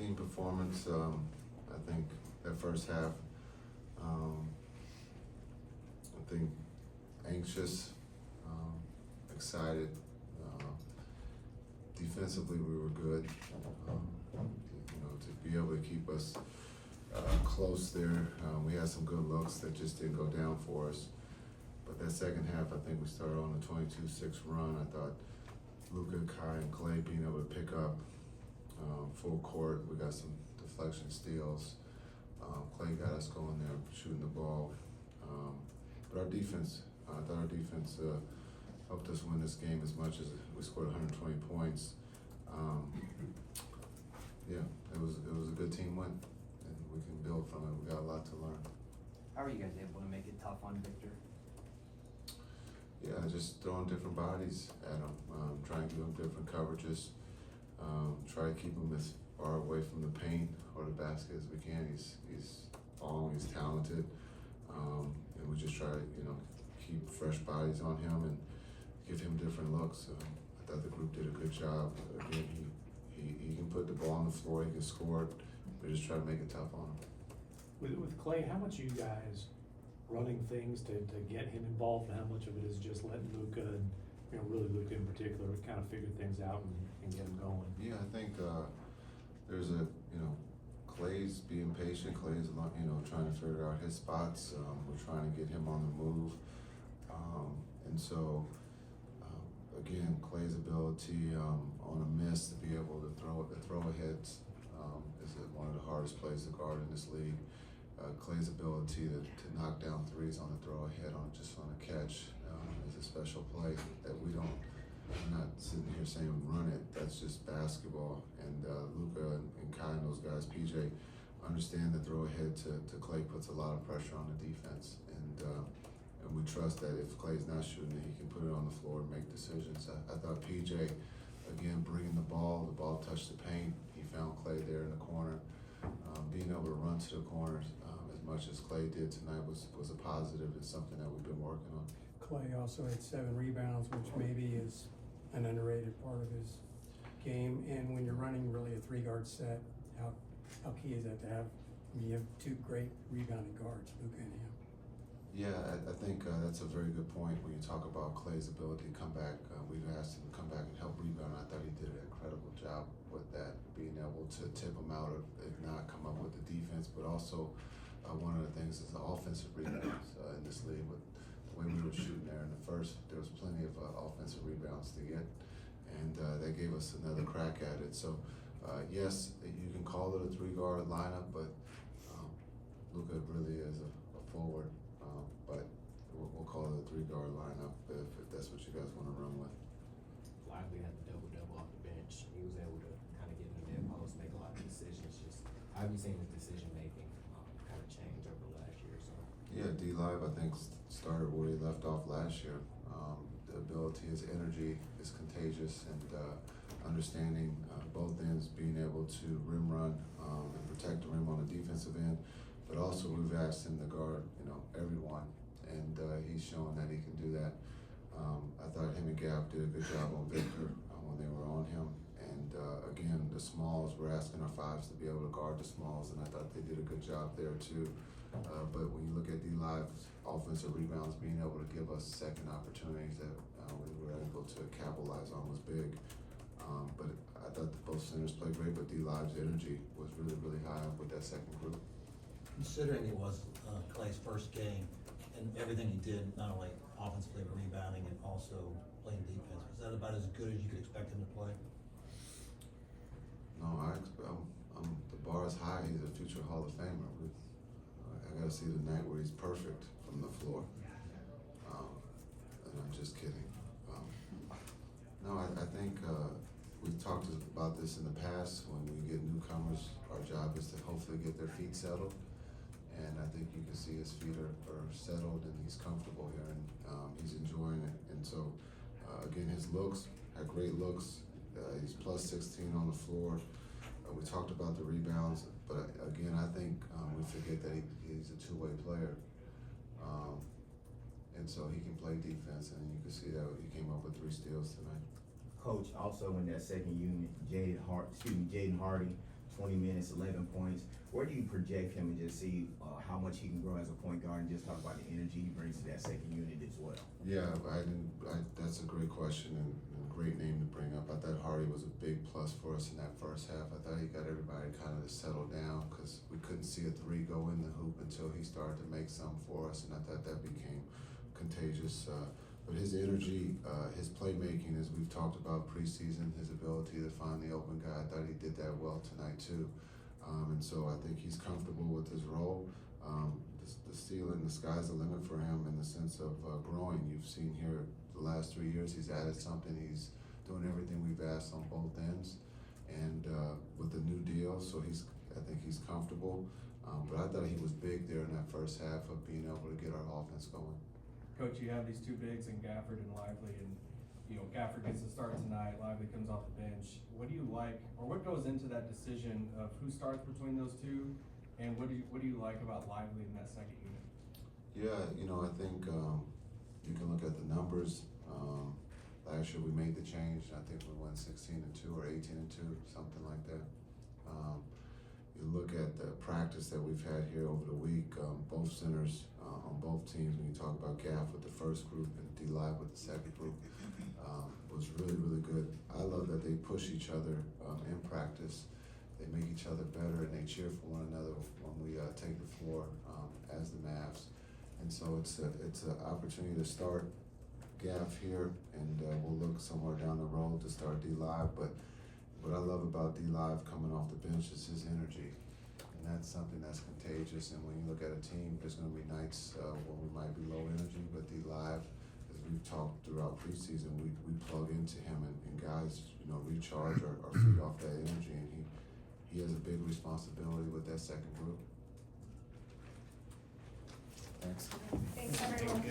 team performance. I think that first half, I think anxious, excited. Defensively, we were good. To be able to keep us close there. We had some good looks that just didn't go down for us. But that second half, I think we started on a 22-6 run. I thought Luka, Kai, and Clay being able to pick up full court. We got some deflection steals. Clay got us going there, shooting the ball. But our defense, I thought our defense helped us win this game as much as we scored 120 points. Yeah, it was a good team win, and we can build from it. We got a lot to learn. How are you guys able to make it tough on Victor? Yeah, just throwing different bodies at him, trying to give him different coverages, try to keep him as far away from the paint or the basket as we can. He's long, he's talented, and we just try to keep fresh bodies on him and give him different looks. I thought the group did a good job. Again, he can put the ball on the floor, he can score it. We just try to make it tough on him. With Clay, how much are you guys running things to get him involved, and how much of it is just letting Luka and really Luka in particular kind of figure things out and get him going? Yeah, I think there's Clay's being patient. Clay's trying to figure out his spots. We're trying to get him on the move, and so again, Clay's ability on a miss to be able to throw ahead is one of the hardest plays to guard in this league. Clay's ability to knock down threes on the throw ahead on a catch is a special play that we're not sitting here saying run it. That's just basketball. And Luka and Kai and those guys, PJ, understand the throw ahead to Clay puts a lot of pressure on the defense. And we trust that if Clay's not shooting it, he can put it on the floor and make decisions. I thought PJ, again, bringing the ball touched the paint. He found Clay there in the corner. Being able to run to the corners as much as Clay did tonight was a positive. It's something that we've been working on. Clay also had 7 rebounds, which maybe is an underrated part of his game. And when you're running really a 3-guard set, how key is that to have? You have 2 great rebounding guards, Luka and him. Yeah, I think that's a very good point when you talk about Clay's ability to come back. We've asked him to come back and help rebound. I thought he did an incredible job with that, being able to tip him out of, if not come up with the defense, but also one of the things is the offensive rebounds in this league. With the way we were shooting there in the first, there was plenty of offensive rebounds to get, and that gave us another crack at it. So yes, you can call it a 3-guard lineup, but Luka really is a forward. But we'll call it a 3-guard lineup if that's what you guys want to run with. Lively had the double-double off the bench. He was able to kind of get in the mid post, make a lot of decisions. Just I've been seeing his decision-making kind of change over the last year or so. Yeah, D-Live, I think, started where he left off last year. The ability, his energy is contagious, and understanding both ends, being able to rim run and protect the rim on the defensive end. But also we've asked him to guard, everyone, and he's shown that he can do that. I thought him and Gab did a good job on Victor when they were on him. And again, the smalls, we're asking our 5s to be able to guard the smalls, and I thought they did a good job there too. But when you look at D-Live's offensive rebounds, being able to give us second opportunities that we were able to capitalize on was big. But I thought both centers played great, but D-Live's energy was really, really high up with that second group. Considering it was Clay's first game and everything he did, not only offensively but rebounding and also playing defense, was that about as good as you could expect him to play? No, the bar is high. He's a future Hall of Famer. I gotta see the night where he's perfect from the floor. And I'm just kidding. No, I think we've talked about this in the past. When we get newcomers, our job is to hopefully get their feet settled. And I think you can see his feet are settled and he's comfortable here and he's enjoying it. And so, again, his looks are great looks. He's plus 16 on the floor. We talked about the rebounds, but again, I think we forget that he's a 2-way player. And so he can play defense, and you can see that he came up with 3 steals tonight. Coach, also in that second unit, Jaden Hardy, 20 minutes, 11 points. Where do you project him and just see how much he can grow as a point guard, and just talk about the energy he brings to that second unit as well? Yeah, that's a great question and a great name to bring up. I thought Hardy was a big plus for us in that first half. I thought he got everybody kind of to settle down because we couldn't see a three go in the hoop until he started to make some for us, and I thought that became contagious. But his energy, his playmaking, as we've talked about preseason, his ability to find the open guy, I thought he did that well tonight too. And so I think he's comfortable with his role. The ceiling, the sky's the limit for him in the sense of growing. You've seen here the last 3 years, he's added something. He's doing everything we've asked on both ends. And with the new deal, so I think he's comfortable. But I thought he was big there in that first half of being able to get our offense going. Coach, you have these two bigs in Gafford and Lively, and Gafford gets the start tonight, Lively comes off the bench. What do you like, or what goes into that decision of who starts between those two, and what do you like about Lively in that second unit? Yeah, I think you can look at the numbers. Last year we made the change. I think we went 16-2 or 18-2, something like that. You look at the practice that we've had here over the week. Both centers on both teams. When you talk about Gaff with the first group and D-Live with the second group, was really, really good. I love that they push each other in practice. They make each other better and they cheer for one another when we take the floor as the Mavs. And so it's an opportunity to start Gaff here, and we'll look somewhere down the road to start D-Live. But what I love about D-Live coming off the bench is his energy. And that's something that's contagious. And when you look at a team, there's going to be nights when we might be low energy, but D-Live, as we've talked throughout preseason, we plug into him, and guys, recharge or feed off that energy. And he has a big responsibility with that second group. Thanks. Thanks, everyone.